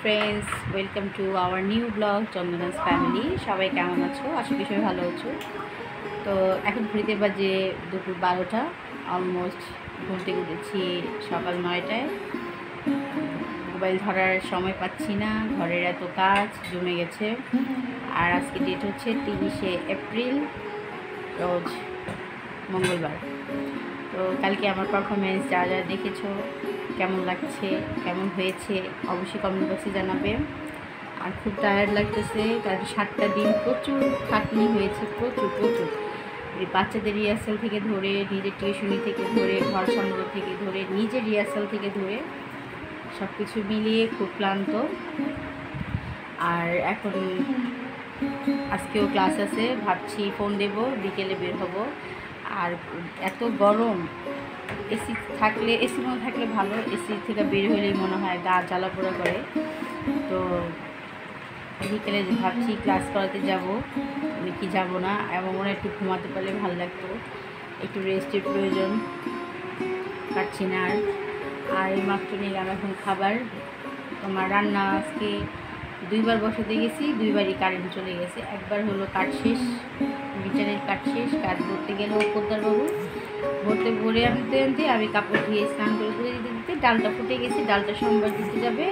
Friends, welcome to our new blog চন্দনাস family. সবাই কেমন আছো? আশা করি সবাই ভালো আছো। তো এখন ঘুরিতে বাজে দুপুর 12টা, অলমোস্ট ঘুম থেকে উঠেছি সকাল 9টায়। মোবাইল ধরার সময় পাচ্ছি না, ঘরের এত কাজ জমে গেছে। আর আজকে ডেট হচ্ছে 30শে এপ্রিল, রোজ মঙ্গলবার। তো কালকে আমার পারফরমেন্স যা দেখেছো, কেমন লাগছে, কেমন হয়েছে অবশ্যই কমেন্ট বক্সে জানাবে। আর খুব টায়ার্ড লাগতেছে, কারণ 7টা দিন প্রচুর খাটনি হয়েছে, প্রচুর এই বাচ্চাদের রিহার্সাল থেকে ধরে, নিজের টিউশনি থেকে ধরে, ঘর সামলানো থেকে ধরে, নিজের রিহার্সাল থেকে ধরে সব কিছু মিলিয়ে খুব ক্লান্ত। আর এখন আজকেও ক্লাস আছে, ভাবছি ফোন দেব, বিকেলে বের হব। আর এত গরম, এসি থাকলে, এসি মনে থাকলে ভালো, এসি থেকে বের হলেই মনে হয় গা জ্বালাপোড়া করে। তো বিকেলে ভাবছি ক্লাস করাতে যাব কি যাব না, এবং মনে একটু ঘুমাতে পারলে ভালো লাগতো, একটু রেস্টের প্রয়োজন, পারছি না। আর এই মাত্র নিলাম এখন খাবার। তোমার রান্না আজকে 2বার বসাতে গেছি, 2বারই কারেন্ট চলে গেছে। একবার হলো কাঠ শেষ, বিচারের কাঠ শেষ, কাঠ ভরতে গেল পোদ্দারবাবু, ভরে আনতে আমি কাপড় ধুয়ে স্নান করে ধুয়ে দিতে ডালটা ফুটে গেছি, ডালটা সোমবার দিতে যাবে,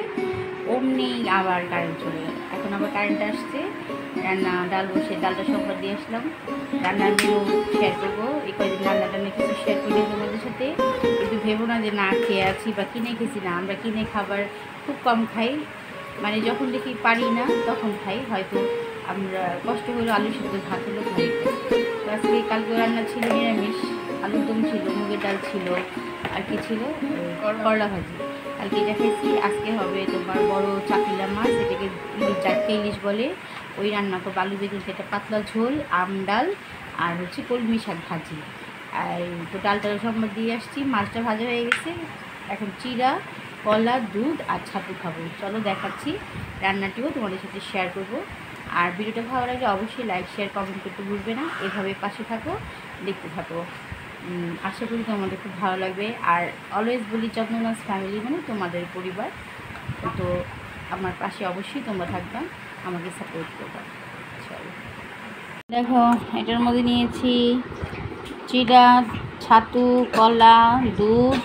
অমনি আবার কারেন্ট চলে গেল। এখন আবার কারেন্ট আসছে, ডাল বসে ডালটা সোমবার দিয়ে আসলাম। রান্নার মেনু শেয়ার করবো, এই কয়েকদিন রান্নাটা নিয়ে কিছু শেয়ার করি তোমাদের সাথে। কিন্তু ভেবো না যে না খেয়ে আছি বা কিনে খেয়েছি, না, আমরা কিনে খাবার খুব কম খাই, মানে যখন দেখি পারি না তখন খাই। হয়তো আমরা কষ্ট করে আলু সিদ্ধ ভাত হলো খাই। তো আজকে কালকে রান্না ছিল নিরামিষ, আলুর দম ছিল, মুগের ডাল ছিল, আর কি ছিল, করলা ভাজি। কালকে এটা খেয়েছি। আজকে হবে তোমার বড় চাপিলা মাছ, এটাকে জাটকা ইলিশ বলে, ওই রান্না করবো। আলু বেগুন, এটা পাতলা ঝোল, আম ডাল, আর হচ্ছে কলমি শাক ভাজি। আর তো ডালটা সম্বার দিয়ে আসছি, মাছটা ভাজা হয়ে গেছে। এখন চিড়া, কলা, দুধ আর ছাতু খাবো। চলো দেখাচ্ছি, রান্নাটিও তোমাদের সাথে শেয়ার করব। আর ভিডিওটা ভালো লাগলে অবশ্যই লাইক, শেয়ার, কমেন্ট করতে ভুলবে না। এভাবে পাশে থাকো, দেখতে থাকো। আশা করি তোমাদের খুব ভালো লাগবে। আর অলওয়েজ বলি, চন্দনাস ফ্যামিলি মানে তোমাদের পরিবার। তো আমার পাশে অবশ্যই তোমরা থাকবে, আমাকে সাপোর্ট করবে। চলো দেখো, এটার মধ্যে নিয়েছি চিড়া, ছাতু, কলা, দুধ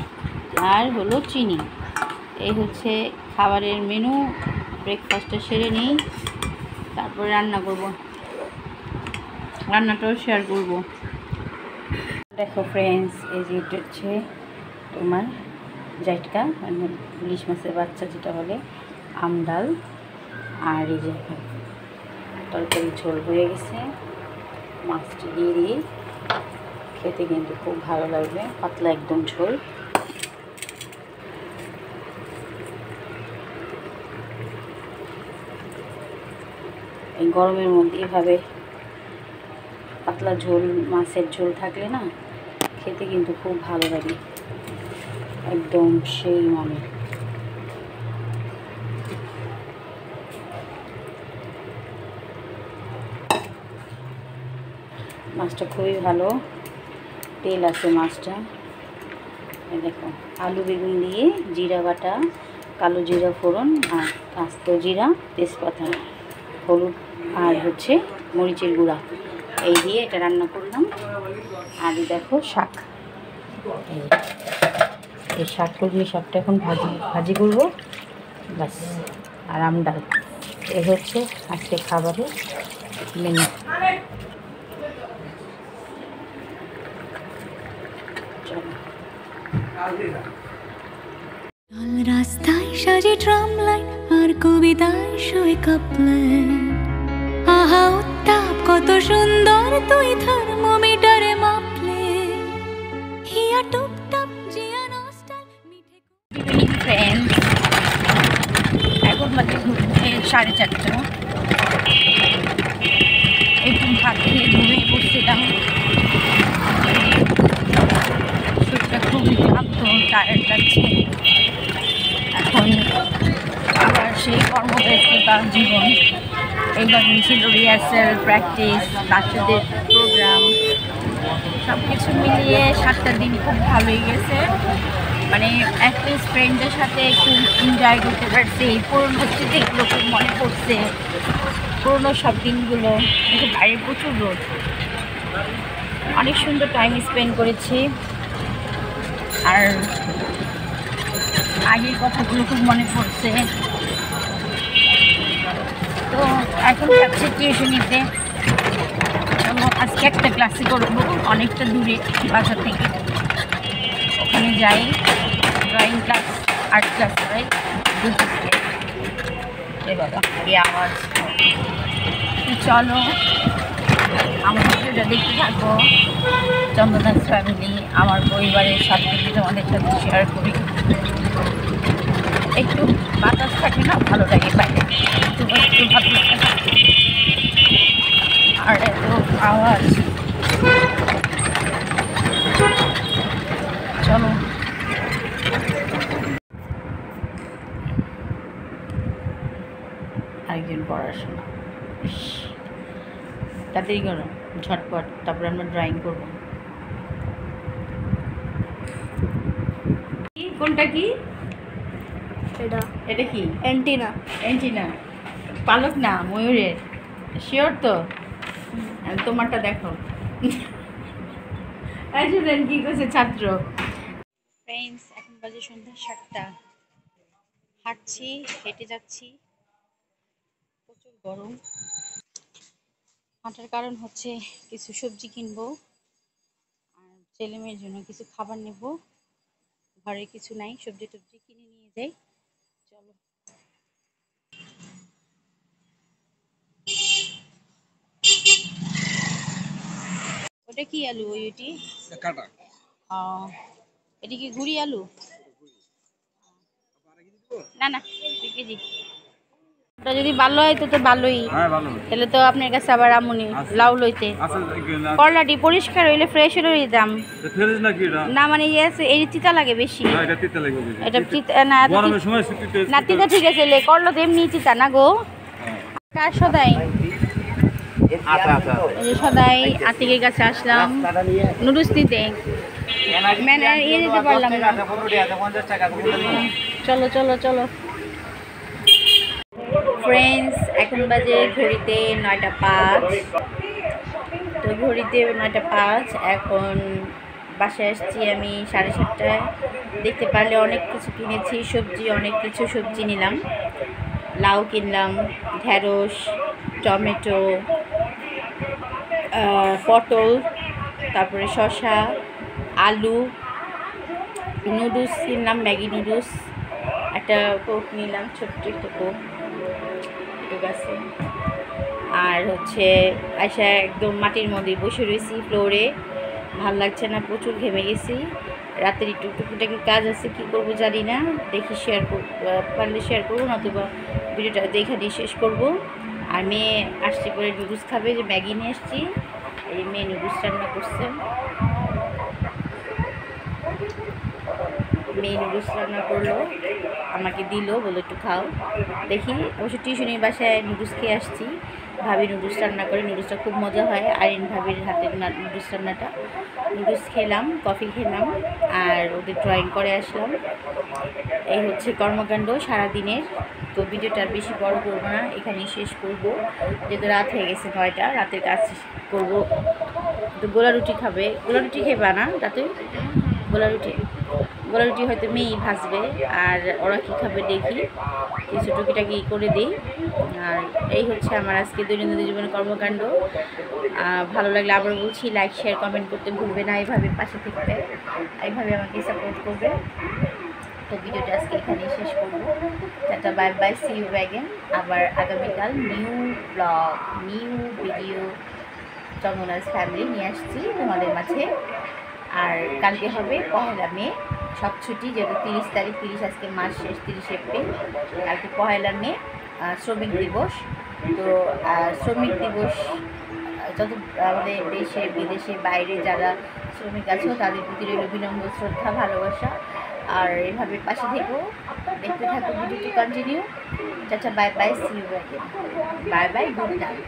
আর হলো চিনি। এই হচ্ছে খাবারের মেনু। ব্রেকফাস্টটা সেরে নিই, তারপরে রান্না করব, রান্নাটাও শেয়ার করব। দেখো ফ্রেন্ডস, এই যে এটা হচ্ছে তোমার জাটকা, মানে ইলিশ মাছের বাচ্চা যেটা বলে, আম ডাল, আর এই যে তরকারি ঝোল হয়ে গেছে। মাছটি দিয়ে দিই, খেতে কিন্তু খুব ভালো লাগবে, পাতলা একদম ঝোল। এই গরমের মধ্যে এভাবে পাতলা ঝোল, মাছের ঝোল থাকলে না, খেতে কিন্তু খুব ভালো লাগে, একদম সেই মানে। মাছটা খুবই ভালো, তেল আছে মাছটা। দেখো, আলু বেগুন দিয়ে জিরা বাটা, কালো জিরা ফোড়ন, আর আস্ত জিরা, তেজপাতা, হলুদ, আর হচ্ছে মরিচের গুঁড়া, এই দিয়ে এটা রান্না করলাম। আর দেখো শাক, এই শাক, কলমি শাকটা এখন ভাজি করবো, ব্যাস। আর আম ডাল, এই হচ্ছে আজকে খাবারের মেনু। রাস্তায় সাজে ট্রাম লাইন, আর কবিতায় শোয় কাপলাইন। আহা উত্তাপ কত সুন্দর, তুই থার্মোমিটারে মাপলে। হিয়া টুপটাপ জিয়া নস্টাল মিঠে। ইভিনিং ফ্রেন্ডস, এখন বাজে 4:30। একটু ভাত খেয়ে ঘুমিয়ে পড়ছিলাম, শরীরটা খুবই ক্লান্ত, টায়ার্ড লাগছে। এখন আবার সেই কর্মব্যস্ততা জীবন। এইবার ছিল রিহার্সাল, প্র্যাকটিস, বাচ্চাদের প্রোগ্রাম, সব কিছু মিলিয়ে 7টা দিন খুব ভালোই গেছে। মানে অ্যাটলিস্ট ফ্রেন্ডদের সাথে একটু এনজয় করতে পারছি। পুরোনো স্মৃতিগুলো খুব মনে পড়ছে, পুরোনো সব দিনগুলো। কিন্তু বাইরে প্রচুর রোদ, অনেক সুন্দর টাইম স্পেন্ড করেছি। আর আগের কথাগুলো খুব মনে পড়ছে। তো এখন যাচ্ছি টিউশনিতে। আজকে একটা ক্লাসে করবো, অনেকটা দূরে বাসা থেকে। ওখানে যাই, ড্রয়িং ক্লাস, আর্ট ক্লাস করাই। বাবা এই আওয়াজ। চলো আমার ভিডিওটা দেখতে থাকো। চন্দনাস ফ্যামিলি, আমার পরিবারের সব কিছু তোমাদের সাথে শেয়ার করি। একটু বাতাস থাকে না, ভালো লাগে বাইরে, একটু ভালো লাগে। আর এত আওয়াজ। চলো আরেকজন পড়াশোনা, তাড়াতাড়ি করো, ঝটপট, তারপরে আমরা ড্রয়িং করবো। কোনটা কি এটা? এটা কি? অ্যান্টিনা। অ্যান্টিনা? পালক না, ময়ূরের। শিওর তো? তোমারটা দেখো। শুনেন কি করছে ছাত্র। ফ্রেন্ডস, এখন বাজে সন্ধ্যা 7টা। হাঁটছি, হেঁটে যাচ্ছি, প্রচুর গরম। হাঁটার কারণ হচ্ছে কিছু সবজি কিনবো আর ছেলে মেয়ের জন্য কিছু খাবার নেব। ঘরে কিছু নাই, সবজি টবজি কিনে নিয়ে যাই। চলো। ওটা কি আলু? ওইটি কাটা। এটা কি গুড়ি আলু? না না, 2 কেজি। ওটা যদি ভালো হয় তো ভালোই। তাহলে তো আপনার কাছে আবার আমুনি লাউ লইতে। করলাটি পরিষ্কার হইলে ফ্রেশ হইলে দাম না, মানে এই চিতা লাগে বেশি। এটা চিতা না, না চিতা ঠিক আছে। করলা তো এমনি চিতা না গো। কার সদাই? সদাই আতিকের কাছে আসলাম নুডলস নিতে। যেতে পারলাম না। চলো চলো চলো ফ্রেন্ডস, এখন বাজে ঘড়িতে 9টা 5। তো ঘড়িতে 9টা 5। এখন বাসায় আসছি আমি 7:30টায়। দেখতে পারলে অনেক কিছু কিনেছি, সবজি, অনেক কিছু সবজি নিলাম। লাউ কিনলাম, ঢেঁড়স, টমেটো, পটল, তারপরে শসা, আলু, নুডলস কিনলাম, ম্যাগি নুডলস, একটা কোক নিলাম, ছোট্ট একটা কোক। ঠিক আছে। আর হচ্ছে আয়সা একদম মাটির মধ্যে বসে রয়েছি ফ্লোরে, ভাল লাগছে না, প্রচুর ঘেমে গেছি। রাতের একটু টুকিটাকি কাজ আছে, কি করবো জানি না। দেখি শেয়ার পারলে শেয়ার করবো, নতুবা ভিডিওটা দেখাতেই শেষ করব। আর মেয়ে আসছে করে নুডলস খাবে, যে ম্যাগি নিয়ে এসছি। এই মেয়ে নুডলস রান্না করছে, মেয়ে নুডলস রান্না করলো, আমাকে দিল, বলো একটু খাও। দেখি, অবশ্য টিউশনির বাসায় নুডলস খেয়ে আসছি। ভাবি নুডলস রান্না করে, নুডলসটা খুব মজা হয়। আরিন ভাবির হাতের নুডলস রান্নাটা। নুডলস খেলাম, কফি খেলাম, আর ওদের ড্রয়িং করে আসলাম। এই হচ্ছে কর্মকাণ্ড সারাদিনের। তো ভিডিওটা আর বেশি বড় করবো না, এখানেই শেষ করব, যেহেতু রাত হয়ে গেছে 9টা। রাতের কাজ করবো। তো গোলা রুটি খাবে। গোলা রুটি খেবা না রাতে? গোলা রুটি হয়তো মেয়েই ভাজবে, আর ওরা কী খাবে দেখি, কিছু টুকিটাকি করে দিই। আর এই হচ্ছে আমার আজকে দৈনন্দিন জীবনের কর্মকাণ্ড। ভালো লাগলে আবার বলছি, লাইক শেয়ার কমেন্ট করতে ভুলবে না। এইভাবে পাশে থাকবে, এইভাবে আমাকে সাপোর্ট করবে। তো ভিডিওটা আজকে এখানেই শেষ করবো। Tata, bye bye, see you again. আবার আগামীকাল new blog, new video Chandana's family নিয়ে আসছি তোমাদের মাঝে। আর কালকে হবে 1 মে, সব ছুটি, যেহেতু 30 তারিখ, 30 আজকে মাস শেষ, 30 এপ্রিল। কালকে 1 মে শ্রমিক দিবস। তো শ্রমিক দিবস যত আমাদের দেশে বিদেশে বাইরে যারা শ্রমিক আছে তাদের প্রতি রইল বিনম্র শ্রদ্ধা, ভালোবাসা। আর এভাবে পাশে থেকো, দেখতে থাকো ভিডিওটি continue. Tata, bye bye, see you again. Bye bye, good night.